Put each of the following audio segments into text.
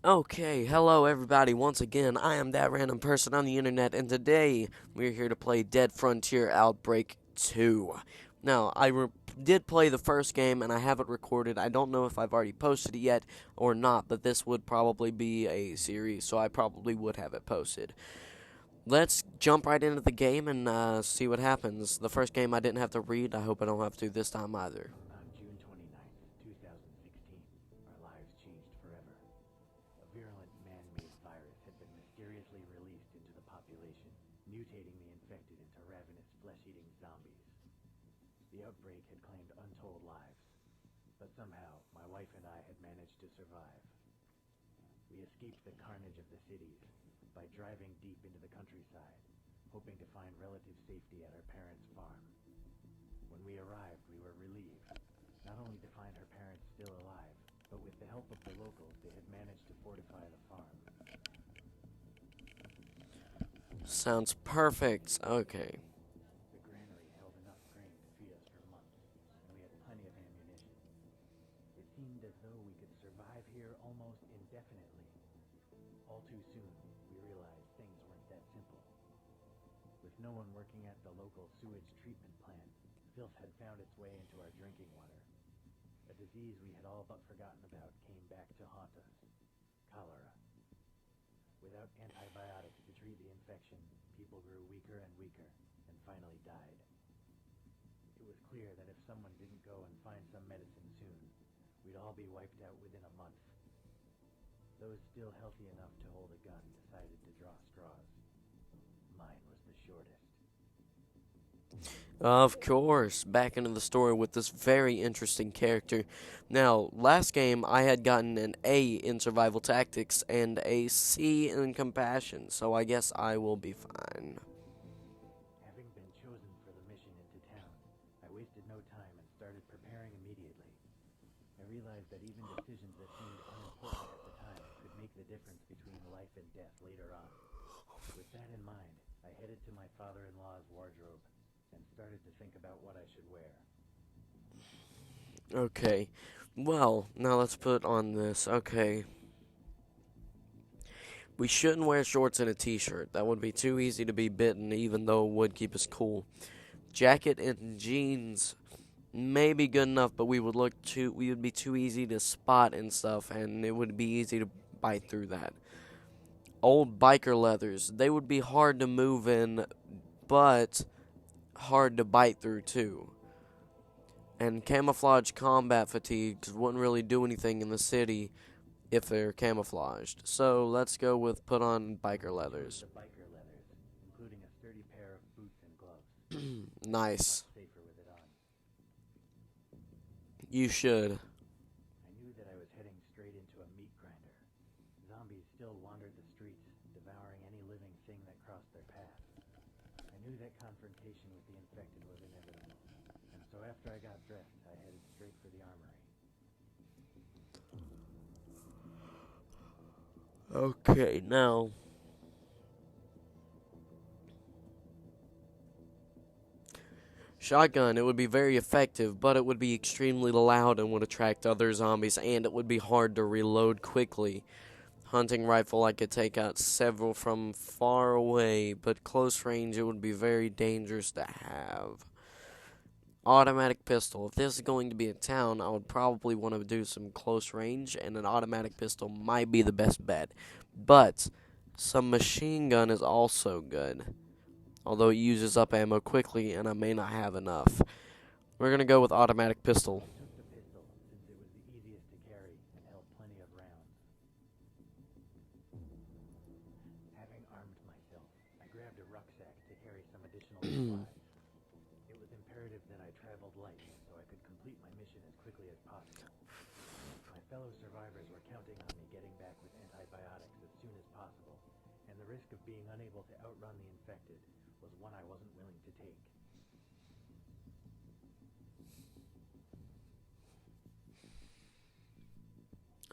Okay, hello everybody. Once again, I am that random person on the internet, and today we're here to play Dead Frontier Outbreak 2. Now, did play the first game, and I have it recorded. I don't know if I've already posted it yet or not, but this would probably be a series, so I probably would have it posted. Let's jump right into the game and see what happens. The first game I didn't have to read. I hope I don't have to this time either. On June 29th, 2016, our lives changed forever. A virulent man-made virus had been mysteriously released into the population, mutating the infected into ravenous flesh-eating zombies. The outbreak had claimed untold lives, but somehow my wife and I had managed to survive. We escaped the carnage of the cities by driving deep into the countryside, hoping to find relative safety at our parents' farm. When we arrived, we were relieved, not only to find her parents still alive, but with the help of the locals, they had managed to fortify the farm. Sounds perfect. Okay. The granary held enough grain to feed us for months, and we had plenty of ammunition. It seemed as though we could survive here almost indefinitely. All too soon, we realized things weren't that simple. With no one working at the local sewage treatment plant, filth had found its way into our drinking water. A disease we had all but forgotten about came back to haunt us: cholera. Without antibiotics to treat the infection, people grew weaker and weaker, and finally died. It was clear that if someone didn't go and find some medicine soon, we'd all be wiped out within a month. Those still healthy enough to hold a gun decided to draw straws. Mine was the shortest. Of course, back into the story with this very interesting character. Now, last game I had gotten an A in survival tactics and a C in compassion, so I guess I will be fine. Having been chosen for the mission into town, I wasted no time and started preparing immediately. I realized that even decisions that seemed unimportant at the time could make the difference between life and death later on. With that in mind, I headed to my father-in-law's wardrobe and started to think about what I should wear. Okay, well, now let's put on this. Okay. We shouldn't wear shorts and a t-shirt. That would be too easy to be bitten, even though it would keep us cool. Jacket and jeans may be good enough, but we would be too easy to spot and stuff, and it would be easy to bite through that. Old biker leathers, they would be hard to move in, but hard to bite through too. And camouflage combat fatigues wouldn't really do anything in the city if they're camouflaged. So let's go with put on biker leathers. The biker leathers, including a sturdy pair of boots and gloves. Nice. Much safer with it on. You should. I knew that I was heading straight into a meat grinder. Zombies still wandered the streets, devouring any living thing that crossed their path. I knew that confrontation with the infected was inevitable, and so after I got dressed, I headed straight for the armory. Okay, now. Shotgun, it would be very effective, but it would be extremely loud and would attract other zombies, and it would be hard to reload quickly. Hunting rifle, I could take out several from far away, but close range, it would be very dangerous to have. Automatic pistol. If this is going to be a town, I would probably want to do some close range, and an automatic pistol might be the best bet. But some machine gun is also good, although it uses up ammo quickly, and I may not have enough. We're going to go with automatic pistol. I took the pistol since it was the easiest to carry and held plenty of rounds. Having armed myself, I grabbed a rucksack to carry some additional supplies. It was imperative that I traveled light so I could complete my mission as quickly as possible. My fellow survivors were counting on me getting back with antibiotics as soon as possible, and the risk of being unable to outrun the infected was one I wasn't willing to take.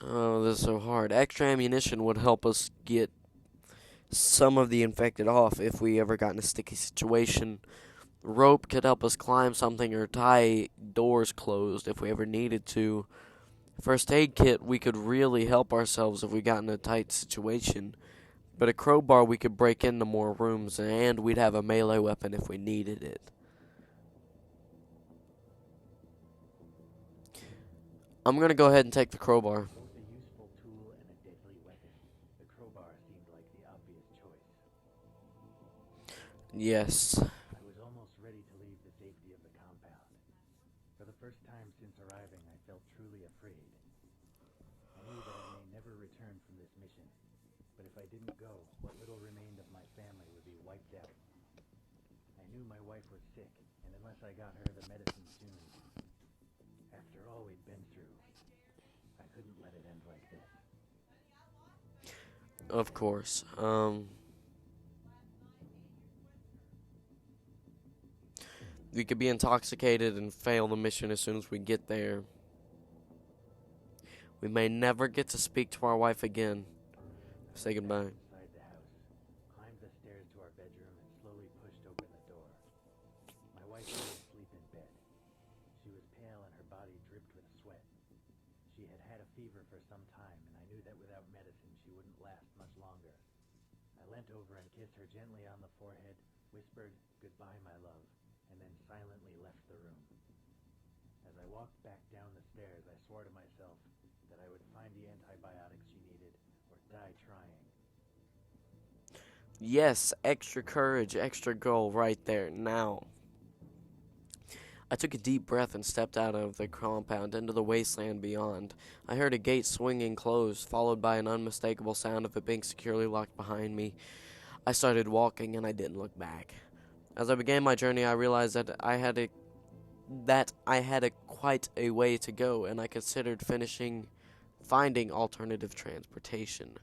Oh, this is so hard. Extra ammunition would help us get some of the infected off if we ever got in a sticky situation. Rope could help us climb something or tie doors closed if we ever needed to. First aid kit, we could really help ourselves if we got in a tight situation. But a crowbar, we could break into more rooms, and we'd have a melee weapon if we needed it. I'm gonna go ahead and take the crowbar. Both a useful tool and a deadly weapon, the crowbar seemed like the obvious choice. Yes. I was almost ready to leave the safety of the compound. For the first time since arriving, I felt truly afraid. I knew that I may never return from this mission, but if I didn't go, what little remained of my family would be wiped out. I knew my wife was sick, and unless I got her the medicine soon, after all we'd been through, I couldn't let it end like this. Of course. We could be intoxicated and fail the mission as soon as we get there. We may never get to speak to our wife again. Say goodbye. Inside the house, climbed the stairs to our bedroom and slowly pushed open the door. My wife lay asleep in bed. She was pale and her body dripped with sweat. She had had a fever for some time, and I knew that without medicine she wouldn't last much longer. I leant over and kissed her gently on the forehead, whispered, "Goodbye, my love," and then silently left the room. As I walked back down the stairs, I swore to myself that I would find the antibiotics she needed or die trying. Yes, extra courage, extra goal right there, now. I took a deep breath and stepped out of the compound into the wasteland beyond. I heard a gate swinging closed, followed by an unmistakable sound of it being securely locked behind me. I started walking, and I didn't look back. As I began my journey, I realized that I had quite a way to go, and I considered finding alternative transportation.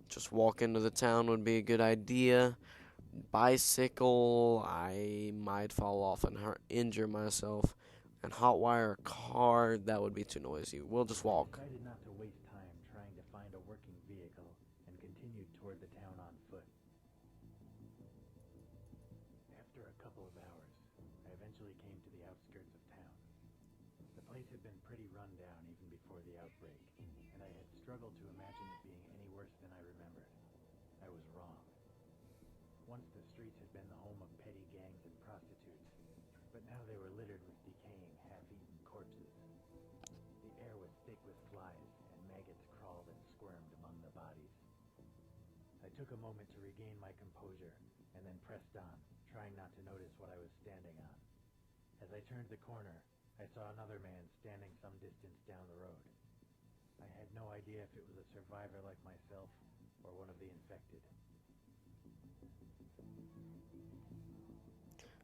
Just walk into the town would be a good idea. Bicycle, I might fall off and injure myself. And hotwire a car, that would be too noisy. We'll just walk. I decided not to waste time trying to find a working vehicle and continued toward the town on foot. After a couple of hours, I eventually came to the outskirts of town. The place had been pretty run down even before the outbreak, and I had struggled to imagine it being any worse than I remembered. I was wrong. Once the streets had been the home of petty gangs and prostitutes, but now they were littered with decaying, half-eaten corpses. The air was thick with flies, and maggots crawled and squirmed among the bodies. I took a moment to regain my composure, and then pressed on, trying not to notice what I was standing on. As I turned the corner, I saw another man standing some distance down the road. I had no idea if it was a survivor like myself, or one of the infected.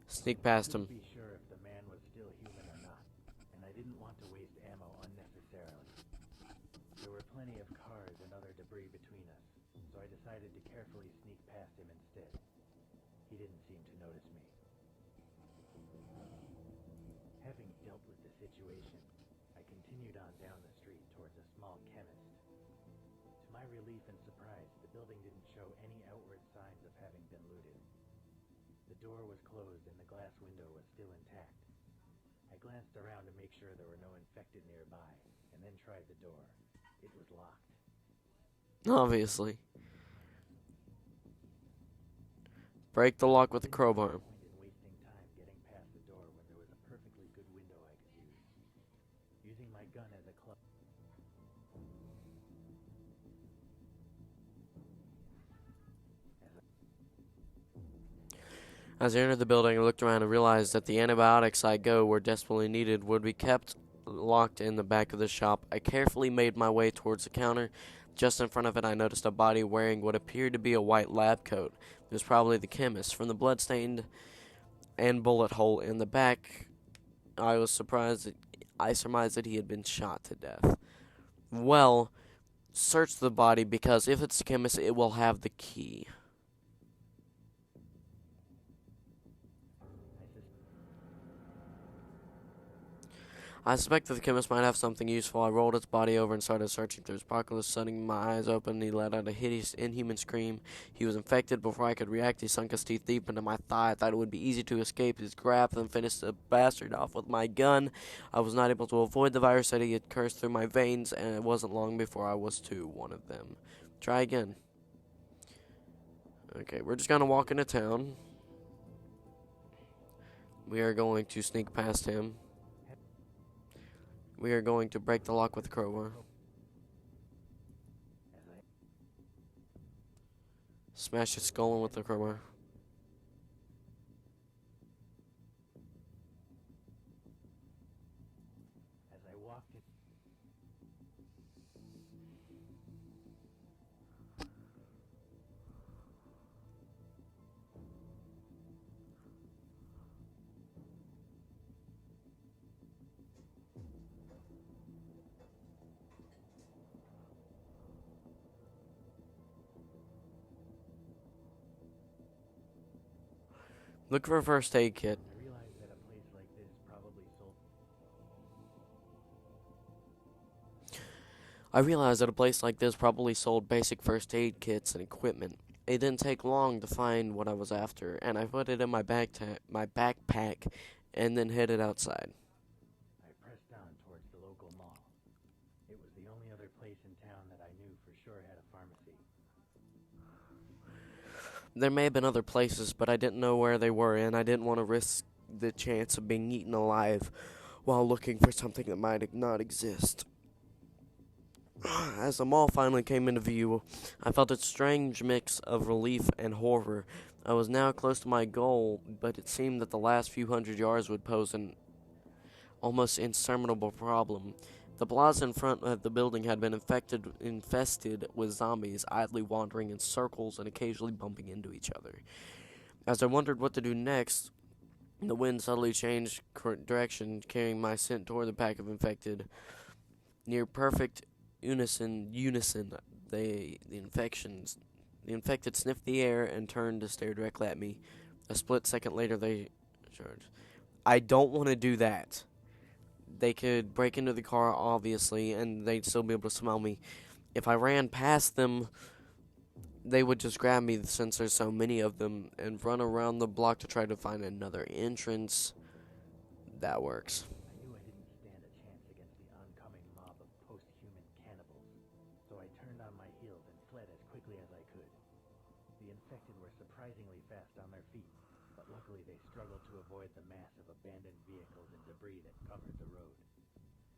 Sneak past him. I couldn't be sure if the man was still human or not, and I didn't want to waste ammo unnecessarily. There were plenty of cars and other debris between us, so I decided to carefully sneak past him instead. He didn't seem to notice me. Having dealt with the situation, I continued on down the street towards a small chemist. To my relief and surprise, the building didn't show any outward signs of having been looted. The door was closed and the glass window was still intact. I glanced around to make sure there were no infected nearby, and then tried the door. It was locked. Obviously. Break the lock with a crowbar. No point in wasting time getting past the door when there was a perfectly good window I could use. Using my gun as a club. As I entered the building, I looked around and realized that the antibiotics I were desperately needed would be kept locked in the back of the shop. I carefully made my way towards the counter. Just in front of it, I noticed a body wearing what appeared to be a white lab coat. It was probably the chemist. From the bloodstained and bullet hole in the back, I surmised that he had been shot to death. Well, search the body, because if it's the chemist, it will have the key. I suspected the chemist might have something useful. I rolled its body over and started searching through his pockets. Suddenly, my eyes opened, and he let out a hideous, inhuman scream. He was infected. Before I could react, he sunk his teeth deep into my thigh. I thought it would be easy to escape his grasp and finish the bastard off with my gun. I was not able to avoid the virus that he had cursed through my veins, and it wasn't long before I was too one of them. Try again. Okay, we're just gonna walk into town. We are going to sneak past him. We are going to break the lock with a crowbar. Smash his skull in with the crowbar. As I walked it, Look for a first aid kit. I realized that a place like this probably sold. I realized that a place like this probably sold basic first aid kits and equipment. It didn't take long to find what I was after, and I put it in my backpack and then headed outside. I pressed on towards the local mall. It was the only other place in town that I knew for sure had a pharmacy. There may have been other places, but I didn't know where they were, and I didn't want to risk the chance of being eaten alive while looking for something that might not exist. As the mall finally came into view, I felt a strange mix of relief and horror. I was now close to my goal, but it seemed that the last few hundred yards would pose an almost insurmountable problem. The plaza in front of the building had been infested with zombies, idly wandering in circles and occasionally bumping into each other. As I wondered what to do next, the wind suddenly changed direction, carrying my scent toward the pack of infected. Near perfect unison, the infected sniffed the air and turned to stare directly at me. A split second later, they charged. I don't want to do that. They could break into the car, obviously, and they'd still be able to smell me. If I ran past them, they would just grab me since there's so many of them and run around the block to try to find another entrance. That works. I knew I didn't stand a chance against the oncoming mob of post-human cannibals, so I turned on my heels and fled as quickly as I could. The infected were surprisingly fast on their feet, but luckily they struggled to avoid the mass of abandoned vehicles and debris that covered the road.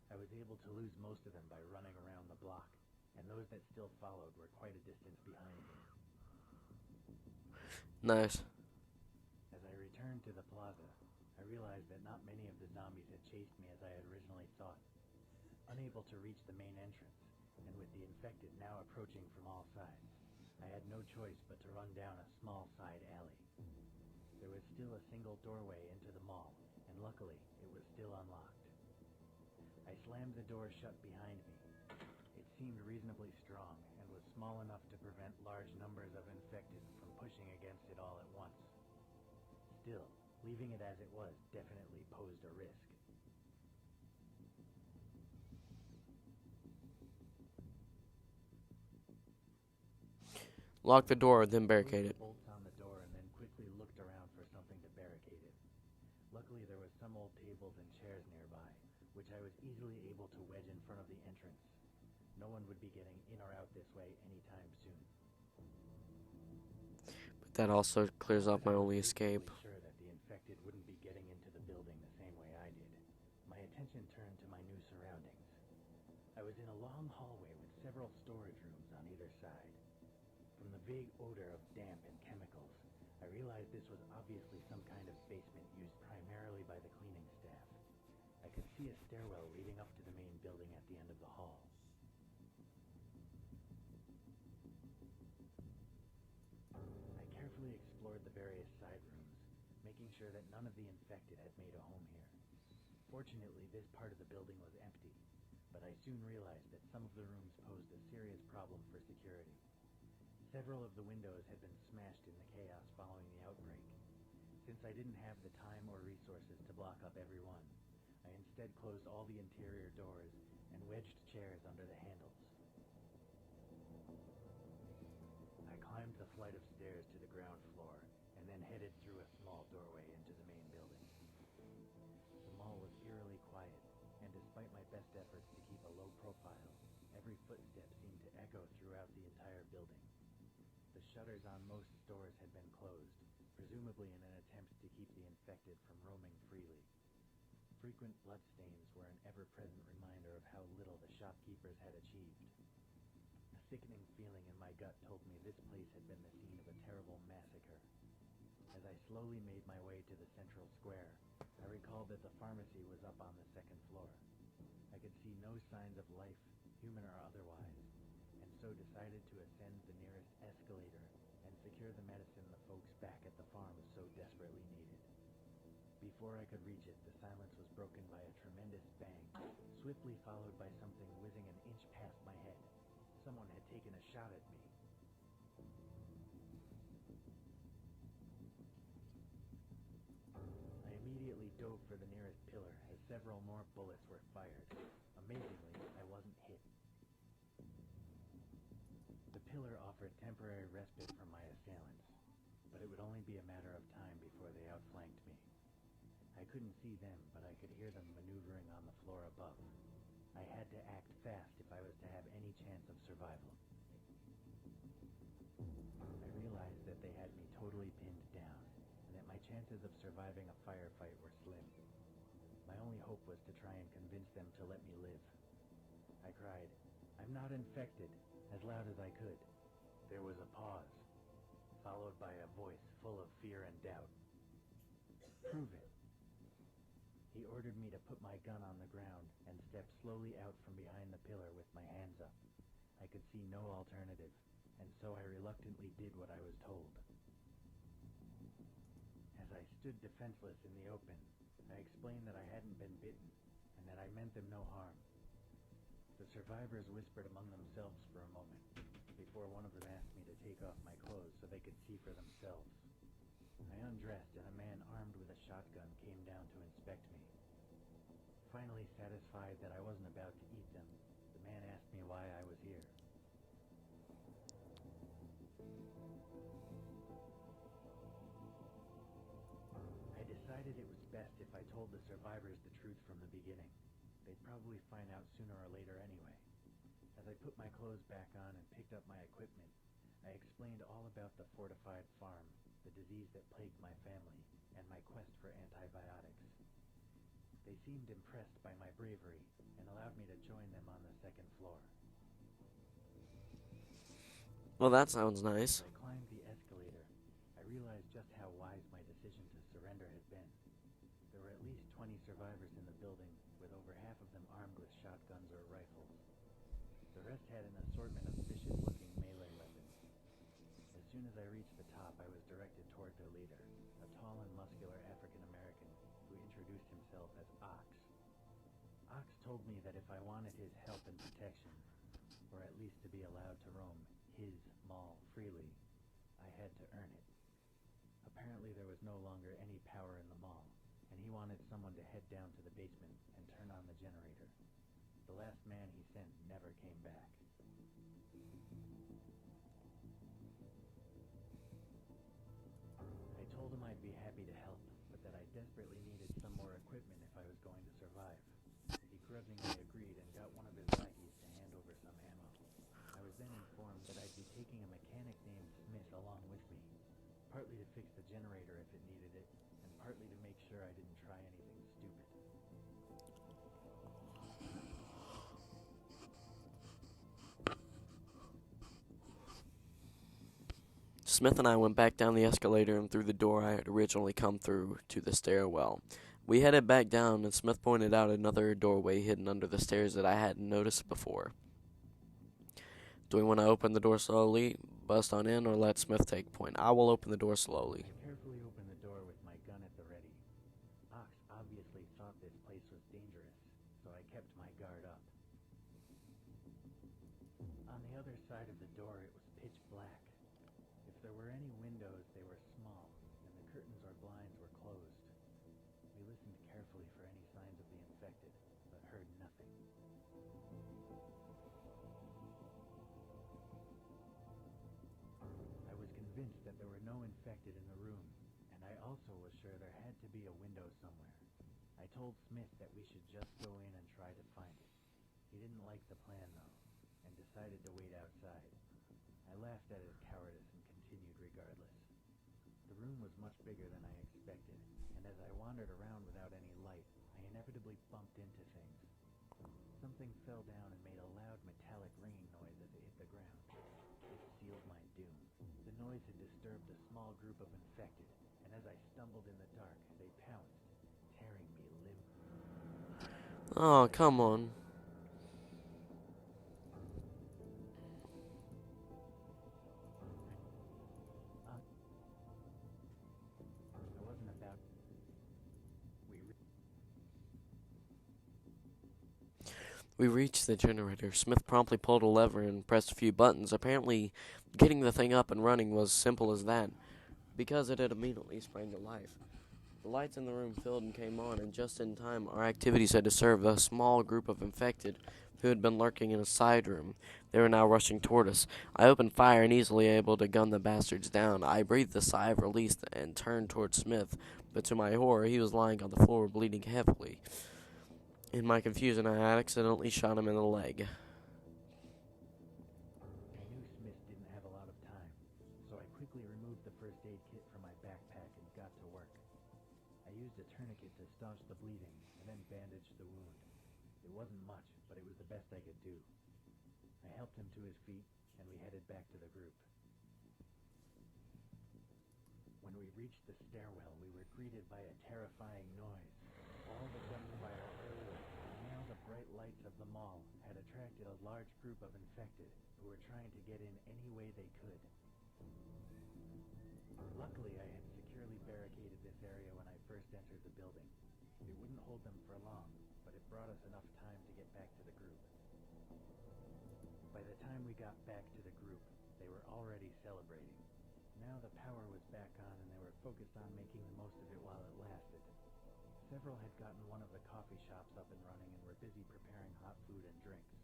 I was able to lose most of them by running around the block, and those that still followed were quite a distance behind me. Nice. As I returned to the plaza, I realized that not many of the zombies had chased me as I had originally thought. Unable to reach the main entrance, and with the infected now approaching from all sides, I had no choice but to run down a small side alley. There was still a single doorway into the mall, and luckily, it was still unlocked. I slammed the door shut behind me. It seemed reasonably strong, and was small enough to prevent large numbers of infected from pushing against it all at once. Still, leaving it as it was definitely posed a risk. Lock the door, then barricade it. Bolts on the door and then quickly looked around for something to barricade it. Luckily, there was some old tables and chairs nearby, which I was easily able to wedge in front of the entrance. No one would be getting in or out this way anytime soon. But that also clears up my only escape. Sure that the infected wouldn't be getting into the building the same way I did. My attention turned to my new surroundings. I was in a long hallway with several storage rooms on either side. From the vague odor of damp and chemicals, I realized this was obviously some kind of basement used primarily by the cleaning staff. I could see a stairwell leading up to the main building at the end of the hall. I carefully explored the various side rooms, making sure that none of the infected had made a home here. Fortunately, this part of the building was empty, but I soon realized that some of the rooms posed a serious problem for security. Several of the windows had been smashed in the chaos following the outbreak. Since I didn't have the time or resources to block up every one, I instead closed all the interior doors and wedged chairs under the handles. I climbed the flight of stairs to the ground floor and then headed through a small doorway into the main building. The mall was eerily quiet, and despite my best efforts to keep a low profile, every footstep seemed to echo throughout the entire building. The shutters on most stores had been closed, presumably in an attempt to keep the infected from roaming freely. Frequent bloodstains were an ever-present reminder of how little the shopkeepers had achieved. A sickening feeling in my gut told me this place had been the scene of a terrible massacre. As I slowly made my way to the central square, I recalled that the pharmacy was up on the second floor. I could see no signs of life, human or otherwise, and so decided to ascend the nearest escalator and secure the medicine the folks back at the farm so desperately needed. Before I could reach it, the silence was broken by a tremendous bang, swiftly followed by something whizzing an inch past my head. Someone had taken a shot at me. I immediately dove for the nearest pillar as several more bullets were fired. Amazingly, I wasn't hit. The pillar offered temporary respite from my assailants, but it would only be a matter of time before they outflanked me. I couldn't see them, but I could hear them maneuvering on the floor above. I had to act fast if I was to have any chance of survival. I realized that they had me totally pinned down, and that my chances of surviving a firefight were slim. My only hope was to try and convince them to let me live. I cried, "I'm not infected," as loud as I could. There was a pause, followed by a voice full of fear and doubt. "Prove it." He ordered me to put my gun on the ground and step slowly out from behind the pillar with my hands up. I could see no alternative, and so I reluctantly did what I was told. As I stood defenseless in the open, I explained that I hadn't been bitten, and that I meant them no harm. The survivors whispered among themselves for a moment, before one of them asked me to take off my clothes so they could see for themselves. I undressed, and a man armed with a shotgun came down to inspect me. Finally satisfied that I wasn't about to eat them, the man asked me why I was here. I decided it was best if I told the survivors the truth from the beginning. They'd probably find out sooner or later anyway. As I put my clothes back on and picked up my equipment, I explained all about the fortified farm, the disease that plagued my family, and my quest for antibiotics. They seemed impressed by my bravery and allowed me to join them on the second floor. Well, that sounds nice. As I climbed the escalator, I realized just how wise my decision to surrender had been. There were at least 20 survivors in the building, with over half of them armed with shotguns or rifles. The rest had an assortment of vicious-looking melee weapons. As soon as I reached the top, I was directed toward their leader, a tall and muscular African-American who introduced himself as Ox. Ox told me that if I wanted his help and protection, or at least to be allowed to roam his mall freely, I had to earn it. Apparently there was no longer any power in the mall, and he wanted someone to head down to the basement and turn on the generator. The last man he sent never came back. I told him I'd be happy to help, but that I desperately needed some more equipment if I was going to survive. He grudgingly agreed and got one of his lackeys to hand over some ammo. I was then informed that I'd be taking a mechanic named Smith along with me, partly to fix the generator if it needed it, and partly to make sure I didn't try anything stupid. Smith and I went back down the escalator and through the door I had originally come through to the stairwell. We headed back down, and Smith pointed out another doorway hidden under the stairs that I hadn't noticed before. Do we want to open the door slowly, bust on in, or let Smith take point? I will open the door slowly. I carefully opened the door with my gun at the ready. Ox obviously thought this place was dangerous, so I kept my guard up. On the other side of the door, it was pitch black. If there were any windows, they were small, and the curtains or blinds were closed. We listened carefully for any signs of the infection. infected, but heard nothing. I was convinced that there were no infected in the room, and I also was sure there had to be a window somewhere. I told Smith that we should just go in and try to find it. He didn't like the plan, though, and decided to wait outside. I laughed at his cowardice and continued regardless. The room was much bigger than I expected, and as I wandered around without any light, I inevitably bumped into things. Something fell down and made a loud metallic ringing noise as it hit the ground. It sealed my doom. The noise had disturbed a small group of infected, and as I stumbled in the dark, they pounced, tearing me limb. Oh, come on. I wasn't about. We reached the generator. Smith promptly pulled a lever and pressed a few buttons. Apparently, getting the thing up and running was simple as that, because it had immediately sprang to life. The lights in the room filled and came on, and just in time, our activities had disturbed a small group of infected who had been lurking in a side room. They were now rushing toward us. I opened fire and easily able to gun the bastards down. I breathed a sigh of relief and turned toward Smith, but to my horror, he was lying on the floor bleeding heavily. In my confusion, I accidentally shot him in the leg. I knew Smith didn't have a lot of time, so I quickly removed the first aid kit from my backpack and got to work. I used a tourniquet to staunch the bleeding and then bandaged the wound. It wasn't much, but it was the best I could do. I helped him to his feet, and we headed back to the group. When we reached the stairwell, we were greeted by a terrifying noise. All the gunfire earlier, and now the bright lights of the mall, had attracted a large group of infected who were trying to get in any way they could. Luckily, I had securely barricaded this area when I first entered the building. It wouldn't hold them for long, but it brought us enough time to get back to the group. By the time we got back to the group, they were already celebrating. Now the power was back on and they were focused on making the most of it while it lasted. Several had gotten one of the coffee shops up and running and were busy preparing hot food and drinks.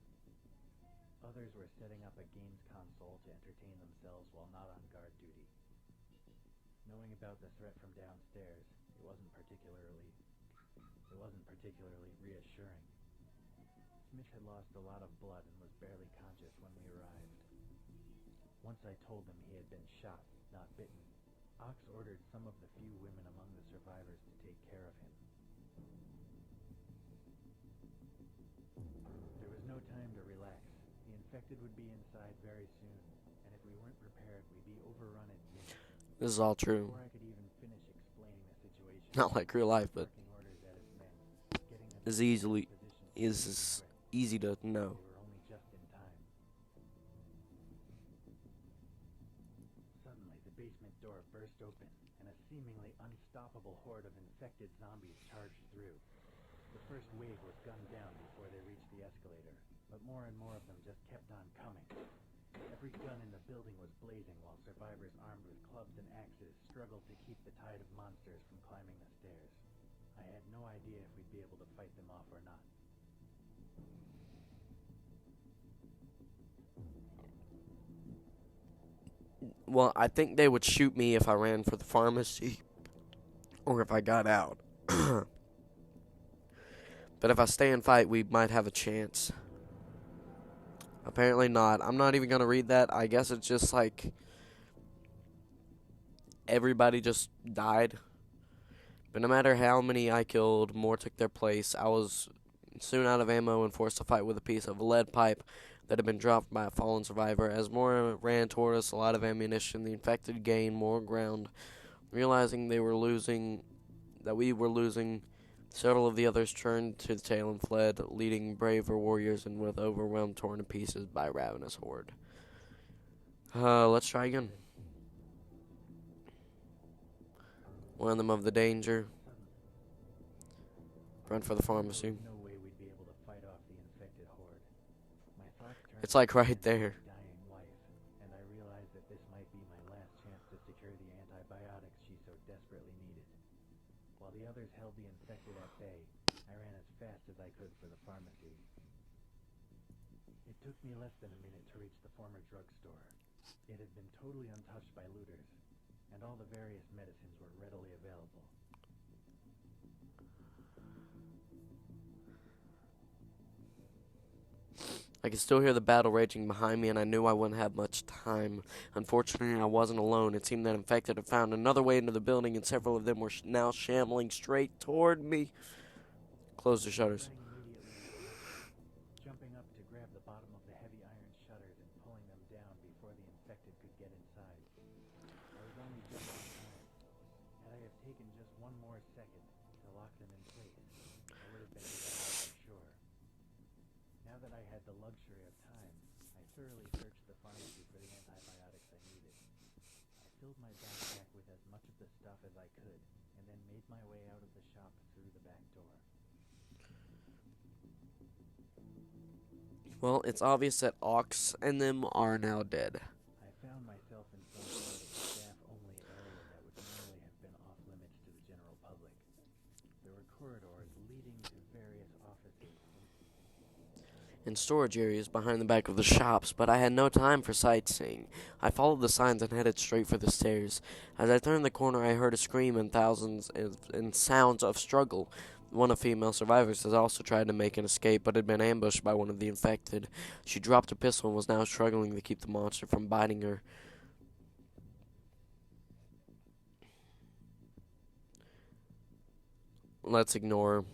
Others were setting up a games console to entertain themselves while not on guard duty. Knowing about the threat from downstairs, it wasn't particularly reassuring. Smith had lost a lot of blood and was barely conscious when we arrived. Once I told him he had been shot, not bitten, Ox ordered some of the few women among the survivors to take care of him. There was no time to relax. The infected would be inside very soon, and if we weren't prepared, we'd be overrun in minutes. This is all true. Before I could even finish explaining the situation, Not like real life, but barking orders at his men, getting them is to easily positions easy to know. They were only just in time. Suddenly, the basement door burst open, and a seemingly unstoppable horde of infected zombies charged through. The first wave was gunned down before they reached the escalator, but more and more of them just kept on coming. Every gun in the building was blazing while survivors armed with clubs and axes struggled to keep the tide of monsters from climbing the stairs. I had no idea if we'd be able to fight them off or not. Well, I think they would shoot me if I ran for the pharmacy or if I got out. But if I stay and fight, we might have a chance. Apparently not. I'm not even going to read that. I guess it's just like everybody just died. But no matter how many I killed, more took their place. I was soon out of ammo and forced to fight with a piece of lead pipe that had been dropped by a fallen survivor. As more ran toward us, a lot of ammunition, the infected gained more ground. Realizing we were losing, several of the others turned to the tail and fled, leading braver warriors and with overwhelmed, torn to pieces by a ravenous horde. Let's try again. Warn them of the danger. Run for the pharmacy. No way we'd be able to fight off the infected horde. My thoughts turned It's like right to there. my dying wife, and I realized that this might be my last chance to secure the antibiotics she so desperately needed. While the others held the infected at bay, I ran as fast as me less than a minute to reach the former drugstore. It had been totally untouched by looters, and all the various medicines were readily available. I could still hear the battle raging behind me, and I knew I wouldn't have much time. Unfortunately, I wasn't alone. It seemed that infected had found another way into the building, and several of them were now shambling straight toward me. Close the shutters. Jumping up to grab the bottom of the heavy iron shutters and pulling them down before the infected could get inside. I was only just in time. Had I have taken just one more second to lock them in place, I would have been able out for sure. Now that I had the luxury of time, I thoroughly searched the pharmacy for the antibiotics I needed. I filled my backpack with as much of the stuff as I could, and then made my way out of the shop through the back door. Well, it's obvious that Ox and them are now dead. I found myself in some sort of staff-only area that would normally have been off-limits to the general public. There were corridors leading to various offices And storage areas behind the back of the shops, but I had no time for sightseeing. I followed the signs and headed straight for the stairs. As I turned the corner, I heard a scream and sounds of struggle. One of the female survivors had also tried to make an escape, but had been ambushed by one of the infected. She dropped a pistol and was now struggling to keep the monster from biting her. Let's ignore her.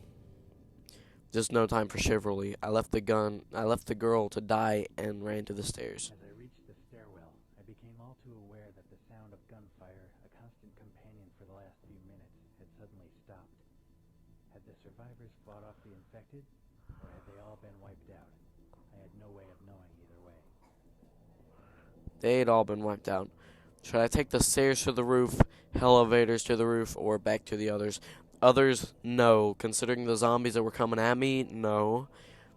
Just no time for chivalry. I left the girl to die and ran to the stairs. As I reached the stairwell, I became all too aware that the sound of gunfire, a constant companion for the last few minutes, had suddenly stopped. Had the survivors fought off the infected, or had they all been wiped out? I had no way of knowing either way. They had all been wiped out. Should I take the stairs to the roof, elevators to the roof, or back to the others? Others, no. Considering the zombies that were coming at me, no.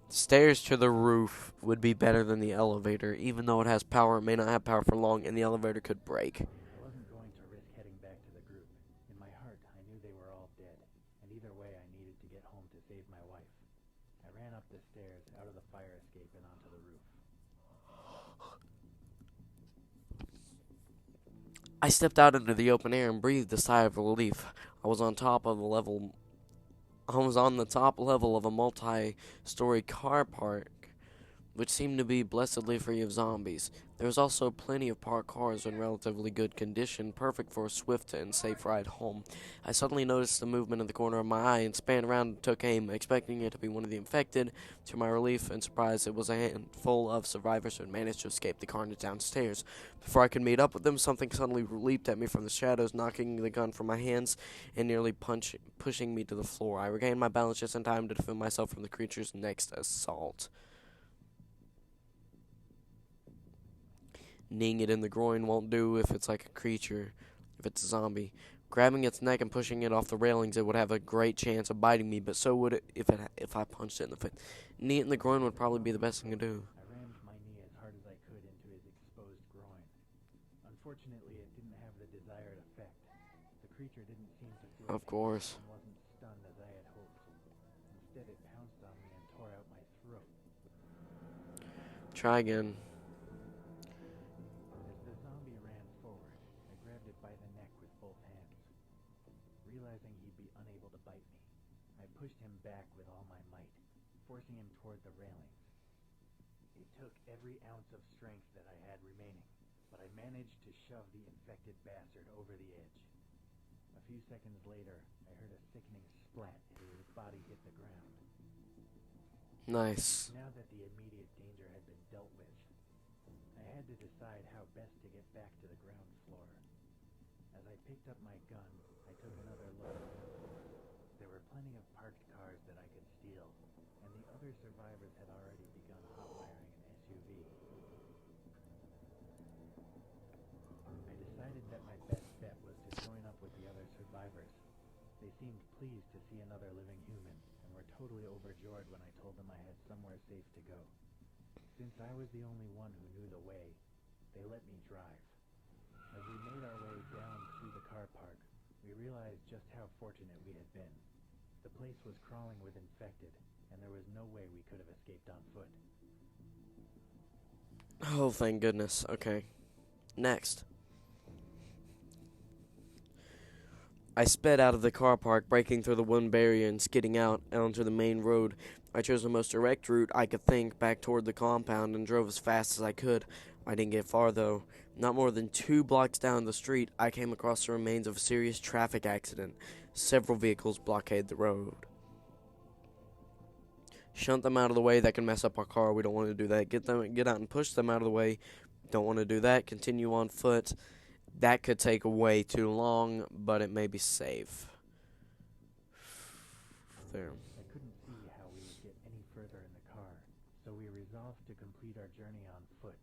Stairs to the roof would be better than the elevator. Even though it has power, it may not have power for long, and the elevator could break. I wasn't going to risk heading back to the group. In my heart, I knew they were all dead, and either way I needed to get home to save my wife. I ran up the stairs, out of the fire escape, and onto the roof. I stepped out into the open air and breathed a sigh of relief. I was on the top level of a multi-story car park, which seemed to be blessedly free of zombies. There was also plenty of parked cars in relatively good condition, perfect for a swift and safe ride home. I suddenly noticed the movement in the corner of my eye and span around and took aim, expecting it to be one of the infected. To my relief and surprise, it was a handful of survivors who had managed to escape the carnage downstairs. Before I could meet up with them, something suddenly leaped at me from the shadows, knocking the gun from my hands and nearly pushing me to the floor. I regained my balance just in time to defend myself from the creature's next assault. Kneeing it in the groin won't do if it's like a creature, if it's a zombie. Grabbing its neck and pushing it off the railings, it would have a great chance of biting me, but so would it if I punched it in the face. Knee it in the groin would probably be the best thing to do. I rammed my knee as hard as I could into his exposed groin. Unfortunately, it didn't have the desired effect. The creature didn't seem to feel Of course. and wasn't stunned as I had hoped. Instead, it pounced on me and tore out my throat. Try again. As the zombie ran forward, I grabbed it by the neck with both hands. Realizing he'd be unable to bite me, I pushed him back with all my might, forcing him toward the railings. It took every ounce of strength that I had remaining, but I managed to shove the infected bastard over the edge. A few seconds later, I heard a sickening splat as his body hit the ground. Nice. Now that the immediate danger had been dealt with, I had to decide how best to get back to the ground floor. As I picked up my gun, I took another look. There were plenty of parked cars that I could steal, and the other survivors had already begun hotwiring an SUV. I decided that my best bet was to join up with the other survivors. They seemed pleased to see another living human, and were totally overjoyed when I told them I had somewhere safe to go. Since I was the only one who knew the way, they let me drive. As we made our way down through the car park, we realized just how fortunate we had been. The place was crawling with infected, and there was no way we could have escaped on foot. Oh, thank goodness. Okay. Next. I sped out of the car park, breaking through the wooden barrier and skidding out onto the main road. I chose the most direct route I could think back toward the compound and drove as fast as I could. I didn't get far, though. Not more than 2 blocks down the street, I came across the remains of a serious traffic accident. Several vehicles blockade the road. Shunt them out of the way. That can mess up our car. We don't want to do that. Get out and push them out of the way. Don't want to do that. Continue on foot. That could take way too long, but it may be safe. There. I couldn't see how we would get any further in the car, so we resolved to complete our journey on foot.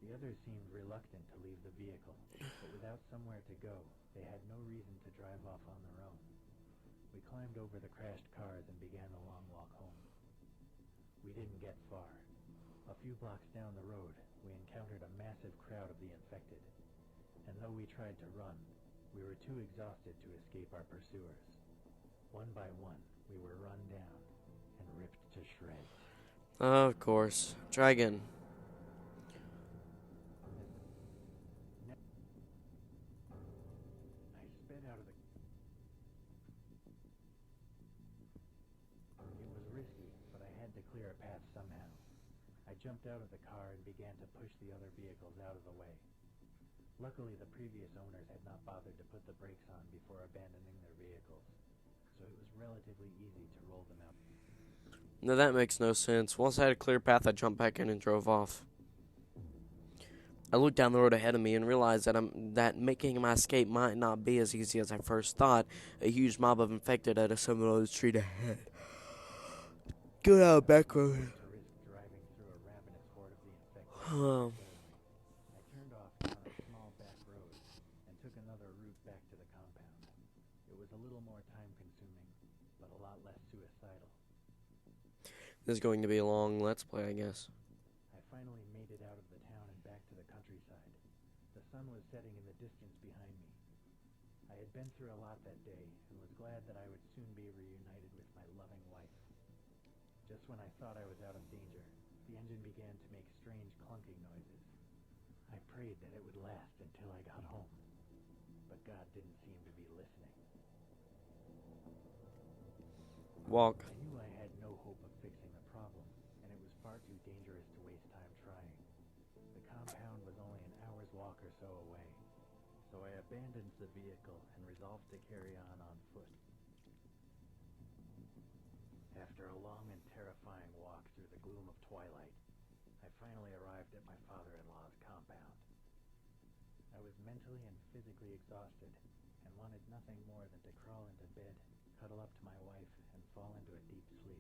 The others seemed reluctant to leave the vehicle, but without somewhere to go, they had no reason to drive off on their own. We climbed over the crashed cars and began the long walk home. We didn't get far. A few blocks down the road, we encountered a massive crowd of the infected, and though we tried to run, we were too exhausted to escape our pursuers. One by one, we were run down and ripped to shreds. Of course. Try again. I sped out of the... It was risky, but I had to clear a path somehow. I jumped out of the car and began to push the other vehicles out of the way. Luckily, the previous owners had not bothered to put the brakes on before abandoning their vehicles, so it was relatively easy to roll them out. No, that makes no sense. Once I had a clear path, I jumped back in and drove off. I looked down the road ahead of me and realized that making my escape might not be as easy as I first thought. A huge mob of infected had assembled on the street ahead. Go out back road. To risk driving through a ravenous horde of the infected. I turned off down a small back road and took another route back to the compound. It was a little more time-consuming, but a lot less suicidal. This is going to be a long Let's Play, I guess. I finally made it out of the town and back to the countryside. The sun was setting in the distance behind me. I had been through a lot that day and was glad that I would soon be reunited with my loving wife. Just when I thought I was out of danger, the engine began to make strange clunking noises. I prayed that it would last until I got home, but God didn't seem to be listening. Walk. I knew I had no hope of fixing the problem, and it was far too dangerous to waste time trying. The compound was only an hour's walk or so away, so I abandoned the vehicle and resolved to carry on foot. After a long and terrifying walk through the gloom of twilight, I finally arrived at my father-in-law's compound. I was mentally and physically exhausted and wanted nothing more than to crawl into bed, cuddle up to my wife, and fall into a deep sleep.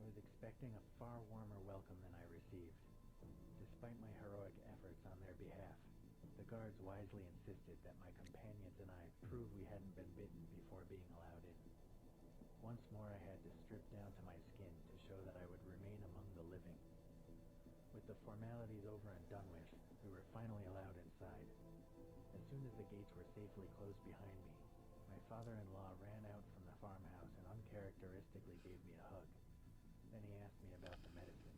I was expecting a far warmer welcome than I received. Despite my heroic efforts on their behalf, the guards wisely insisted that my companions and I prove we hadn't been bitten before being allowed in. Once more I had to strip down to my skin to show that I would remain among the living. With the formalities over and done with, we were finally allowed inside. As soon as the gates were safely closed behind me, my father-in-law ran out from the farmhouse and uncharacteristically gave me a hug. Then he asked me about the medicine.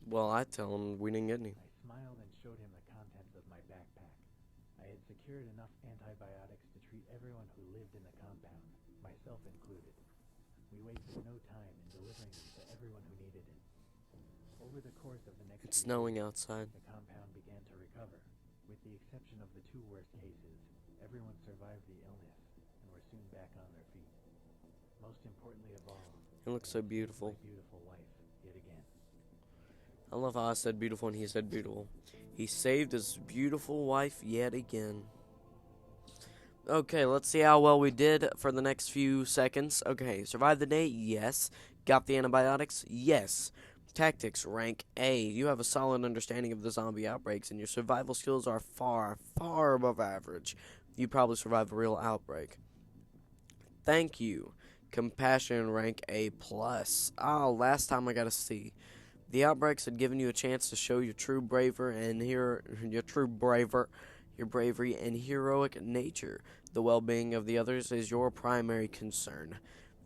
Well, I tell him we didn't get any. I smiled and showed him the contents of my backpack. I had secured enough antibiotics to treat everyone who lived in the compound, myself included. We wasted no time in delivering them to everyone who needed it. Over the course of the next It's few snowing days, outside. the compound began to recover. With the exception of the 2 worst cases, everyone survived the illness and were soon back on their feet. Most importantly of all, It looks so beautiful. my beautiful wife yet again. I love how I said beautiful and he said beautiful. He saved his beautiful wife yet again. Okay, let's see how well we did for the next few seconds. Okay, survived the day? Yes. Got the antibiotics? Yes. Tactics, rank A. You have a solid understanding of the zombie outbreaks, and your survival skills are far, far above average. You probably survived a real outbreak. Thank you. Compassion, rank A+. Oh, last time I got a C. The outbreaks had given you a chance to show your true bravery and your bravery and heroic nature. The well-being of the others is your primary concern.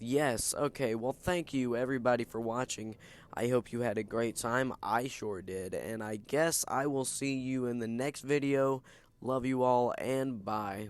Yes, okay, well, thank you everybody for watching. I hope you had a great time. I sure did, and I guess I will see you in the next video. Love you all, and bye.